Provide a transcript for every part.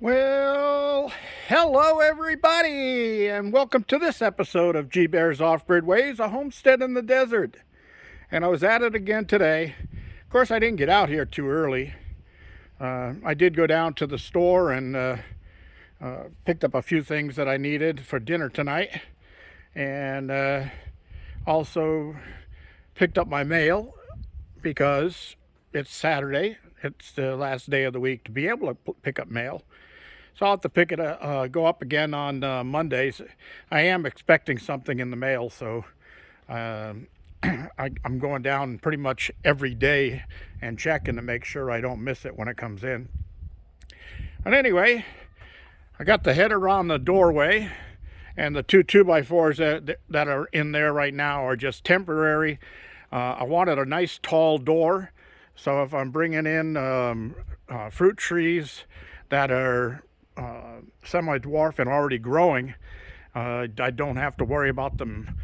Well, hello everybody, and welcome to this episode of G Bear's Off-Grid Ways, a homestead in the desert. And I was at it again today. Of course, I didn't get out here too early. I did go down to the store and picked up a few things that I needed for dinner tonight, and also picked up my mail because it's Saturday. It's the last day of the week to be able to pick up mail. So I'll have to go up again on Mondays. I am expecting something in the mail, so I'm going down pretty much every day and checking to make sure I don't miss it when it comes in. But anyway, I got the header on the doorway, and the two 2x4s that are in there right now are just temporary. I wanted a nice tall door, so if I'm bringing in fruit trees that are semi-dwarf and already growing, I don't have to worry about them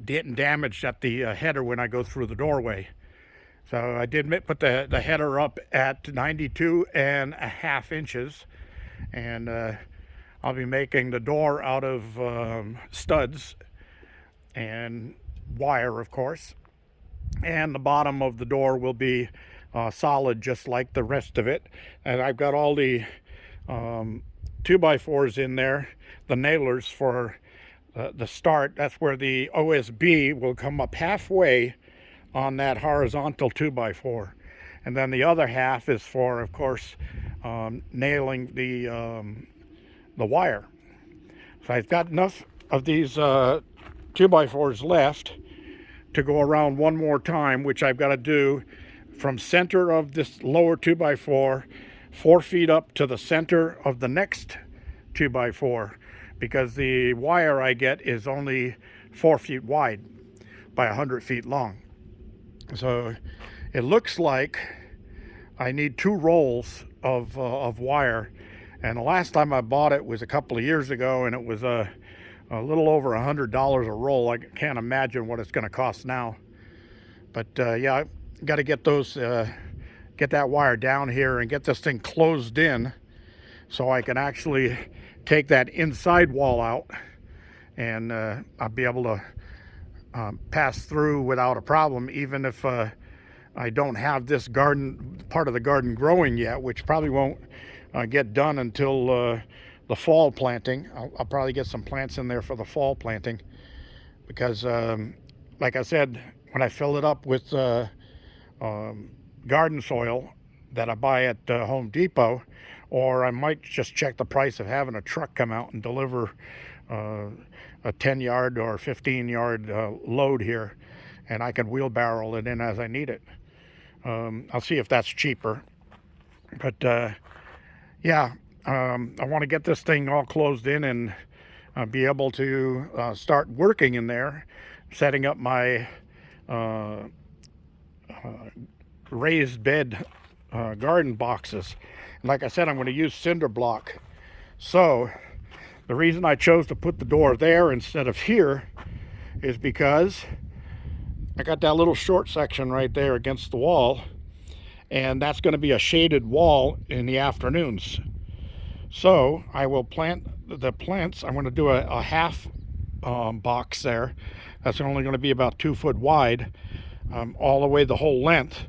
getting damaged at the header when I go through the doorway. So I did put the header up at 92.5 inches, and I'll be making the door out of studs and wire, of course, and the bottom of the door will be solid just like the rest of it. And I've got all the 2x4s in there, the nailers for the start. That's where the OSB will come up halfway on that horizontal 2x4, and then the other half is for, of course, nailing the wire. So I've got enough of these 2x4s left to go around one more time, which I've got to do from center of this lower 2x4 4 feet up to the center of the next 2x4, because the wire I get is only 4 feet wide by 100 feet long. So it looks like I need 2 rolls of wire, and the last time I bought it was a couple of years ago, and it was a little over $100 a roll. I can't imagine what it's going to cost now. But yeah, I got to get get that wire down here and get this thing closed in so I can actually take that inside wall out, and I'll be able to pass through without a problem, even if I don't have this part of the garden growing yet, which probably won't get done until the fall planting. I'll probably get some plants in there for the fall planting, because like I said, when I fill it up with garden soil that I buy at Home Depot, or I might just check the price of having a truck come out and deliver a 10-yard or 15-yard load here, and I can wheelbarrow it in as I need it. I'll see if that's cheaper. But yeah, I want to get this thing all closed in and be able to start working in there, setting up my raised bed garden boxes. And like I said, I'm going to use cinder block. So the reason I chose to put the door there instead of here is because I got that little short section right there against the wall, and that's going to be a shaded wall in the afternoons. So I will plant the plants. I'm going to do a half box there. That's only going to be about 2 foot wide, all the way the whole length.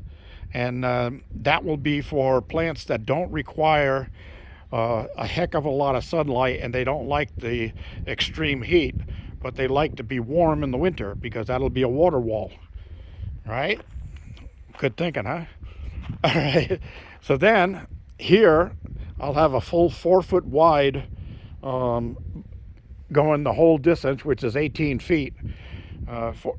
And that will be for plants that don't require a heck of a lot of sunlight, and they don't like the extreme heat, but they like to be warm in the winter, because that'll be a water wall. Right? Good thinking, huh? All right. So then here I'll have a full 4 foot wide going the whole distance, which is 18 feet.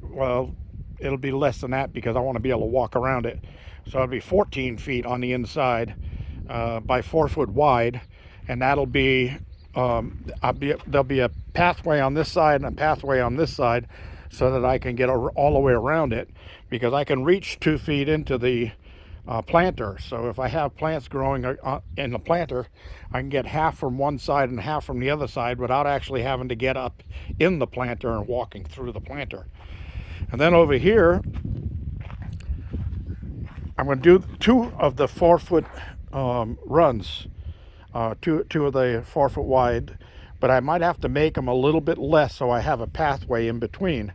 Well, it'll be less than that because I want to be able to walk around it. So it'll be 14 feet on the inside by 4 foot wide, and that'll be there'll be a pathway on this side and a pathway on this side, so that I can get all the way around it, because I can reach 2 feet into the planter. So if I have plants growing in the planter, I can get half from one side and half from the other side without actually having to get up in the planter and walking through the planter. And then over here, I'm going to do 2 of the 4 foot runs. two of the 4-foot wide, but I might have to make them a little bit less so I have a pathway in between,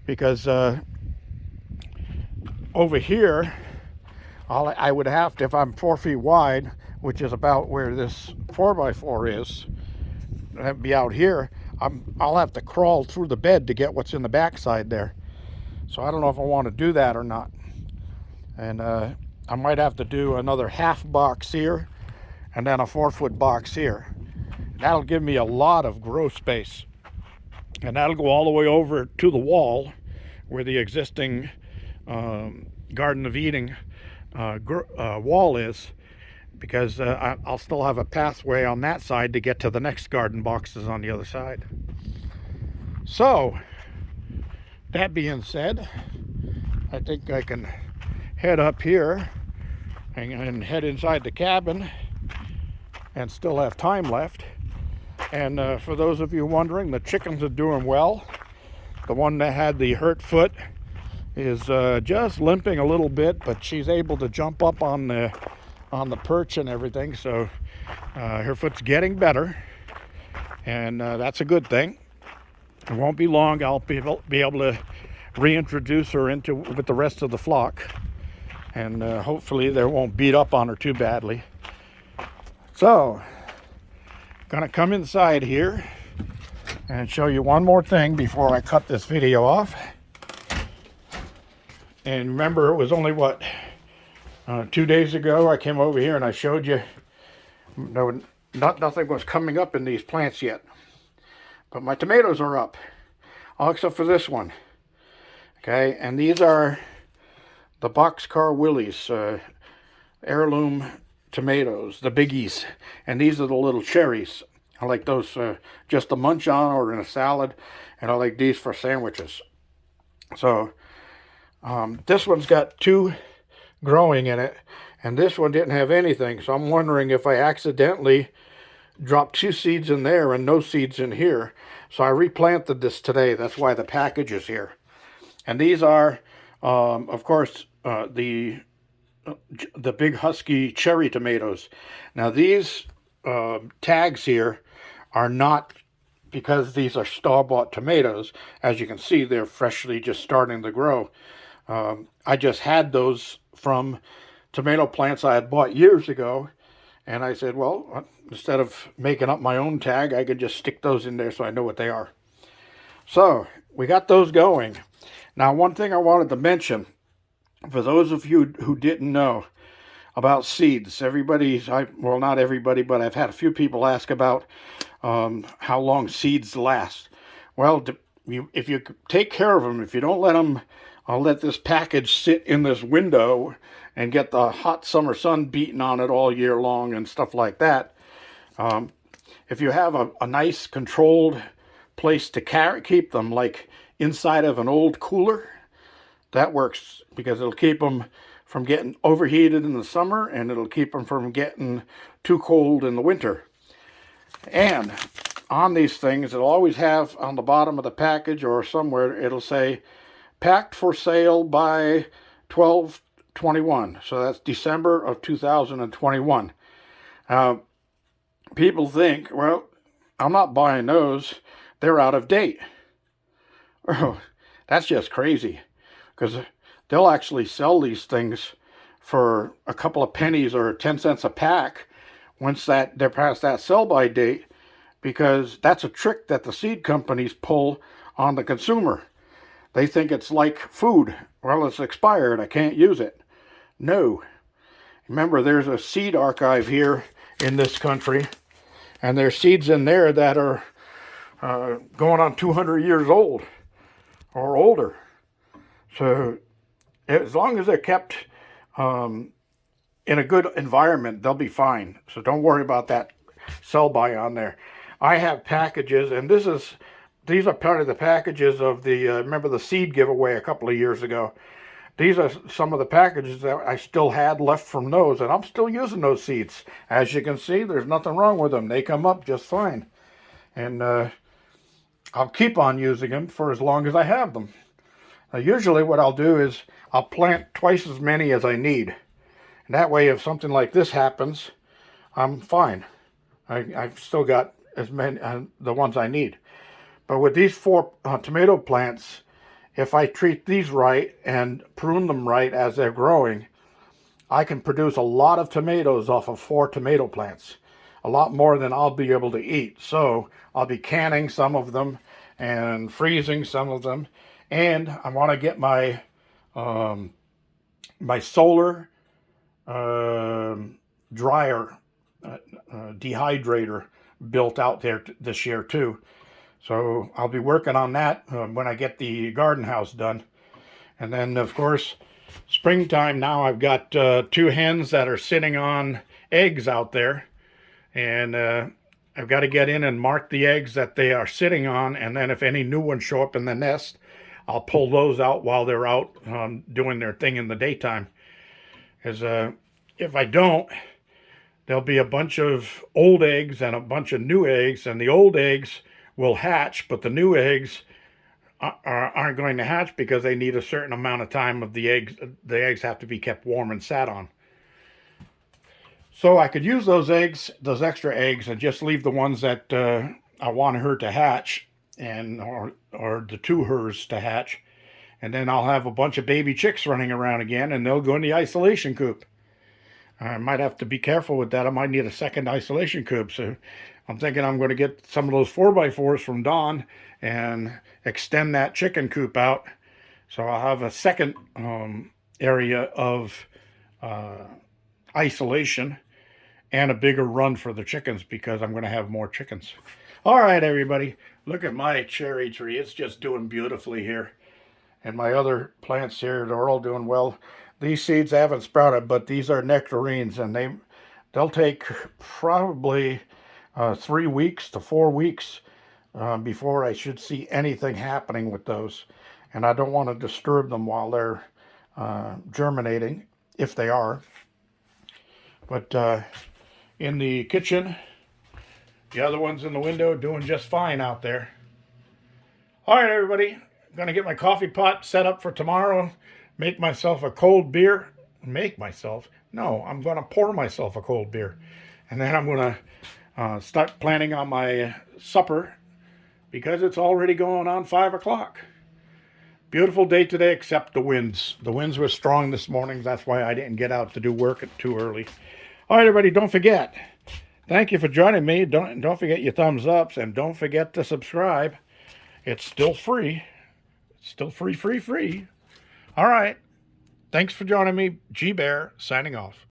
because over here I would have to, if I'm 4 feet wide, which is about where this 4x4 is, I'd be out here, I'll have to crawl through the bed to get what's in the backside there. So I don't know if I want to do that or not. And I might have to do another half box here and then a 4-foot box here. That'll give me a lot of grow space. And that'll go all the way over to the wall where the existing Garden of Eden wall is, because I'll still have a pathway on that side to get to the next garden boxes on the other side. So, that being said, I think I can head up here and head inside the cabin and still have time left. And for those of you wondering, the chickens are doing well. The one that had the hurt foot is just limping a little bit, but she's able to jump up on the perch and everything, so her foot's getting better, and that's a good thing. It won't be long. I'll be able to reintroduce her with the rest of the flock, and hopefully they won't beat up on her too badly. So, gonna come inside here and show you one more thing before I cut this video off. And remember, it was only what, 2 days ago I came over here and I showed you nothing was coming up in these plants yet, but my tomatoes are up, all except for this one. Okay, and these are the Boxcar Willies heirloom tomatoes, the biggies, and these are the little cherries. I like those just to munch on or in a salad, and I like these for sandwiches. So this one's got 2 growing in it, and this one didn't have anything, so I'm wondering if I accidentally dropped 2 seeds in there and no seeds in here. So I replanted this today. That's why the package is here. And these are of course the big Husky cherry tomatoes. Now these tags here are not, because these are store-bought tomatoes. As you can see, they're freshly just starting to grow. I just had those from tomato plants I had bought years ago, and I said, well, instead of making up my own tag, I could just stick those in there so I know what they are. So we got those going. Now, one thing I wanted to mention, for those of you who didn't know about seeds, well, not everybody, but I've had a few people ask about how long seeds last. Well, if you take care of them, if you don't let them, let this package sit in this window and get the hot summer sun beating on it all year long and stuff like that, if you have a nice controlled place to keep them, like inside of an old cooler, that works, because it'll keep them from getting overheated in the summer, and it'll keep them from getting too cold in the winter. And on these things, it'll always have on the bottom of the package or somewhere, it'll say packed for sale by 12/21. So that's December of 2021. People think, well, I'm not buying those, they're out of date. Oh, that's just crazy, because they'll actually sell these things for a couple of pennies or 10 cents a pack once they're past that sell-by date, because that's a trick that the seed companies pull on the consumer. They think it's like food. Well, it's expired, I can't use it. No. Remember, there's a seed archive here in this country, and there's seeds in there that are going on 200 years old or older. So as long as they're kept in a good environment, they'll be fine. So don't worry about that sell-by on there. I have packages, and these are part of the packages of the, remember the seed giveaway a couple of years ago. These are some of the packages that I still had left from those, and I'm still using those seeds. As you can see, there's nothing wrong with them. They come up just fine. And I'll keep on using them for as long as I have them. Now, usually what I'll do is I'll plant twice as many as I need. And that way, if something like this happens, I'm fine. I've still got as many, the ones I need. But with these 4 tomato plants, if I treat these right and prune them right as they're growing, I can produce a lot of tomatoes off of 4 tomato plants. A lot more than I'll be able to eat. So I'll be canning some of them and freezing some of them. And I want to get my my solar dryer, dehydrator built out there this year too. So I'll be working on that when I get the garden house done. And then, of course, springtime now, I've got 2 hens that are sitting on eggs out there. And I've got to get in and mark the eggs that they are sitting on. And then if any new ones show up in the nest, I'll pull those out while they're out doing their thing in the daytime. Because if I don't, there'll be a bunch of old eggs and a bunch of new eggs. And the old eggs will hatch, but the new eggs aren't going to hatch because they need a certain amount of time of the eggs. The eggs have to be kept warm and sat on. So I could use those eggs, those extra eggs, and just leave the ones that I want her to hatch, and or the 2 hers to hatch. And then I'll have a bunch of baby chicks running around again, and they'll go in the isolation coop. I might have to be careful with that. I might need a second isolation coop. So I'm thinking I'm going to get some of those 4x4s from Dawn and extend that chicken coop out. So I'll have a second area of isolation and a bigger run for the chickens because I'm going to have more chickens. All right, everybody, look at my cherry tree. It's just doing beautifully here. And my other plants here, they're all doing well. These seeds haven't sprouted, but these are nectarines, and they'll take probably 3 weeks to 4 weeks before I should see anything happening with those. And I don't want to disturb them while they're germinating, if they are. But in the kitchen, the other ones in the window doing just fine out there. All right, everybody, I'm going to get my coffee pot set up for tomorrow, make myself a cold beer. No, I'm going to pour myself a cold beer. And then I'm going to start planning on my supper because it's already going on 5 o'clock. Beautiful day today, except the winds. The winds were strong this morning. That's why I didn't get out to do work too early. All right, everybody, don't forget. Thank you for joining me. Don't forget your thumbs ups, and don't forget to subscribe. It's still free. It's still free. All right. Thanks for joining me. G Bear signing off.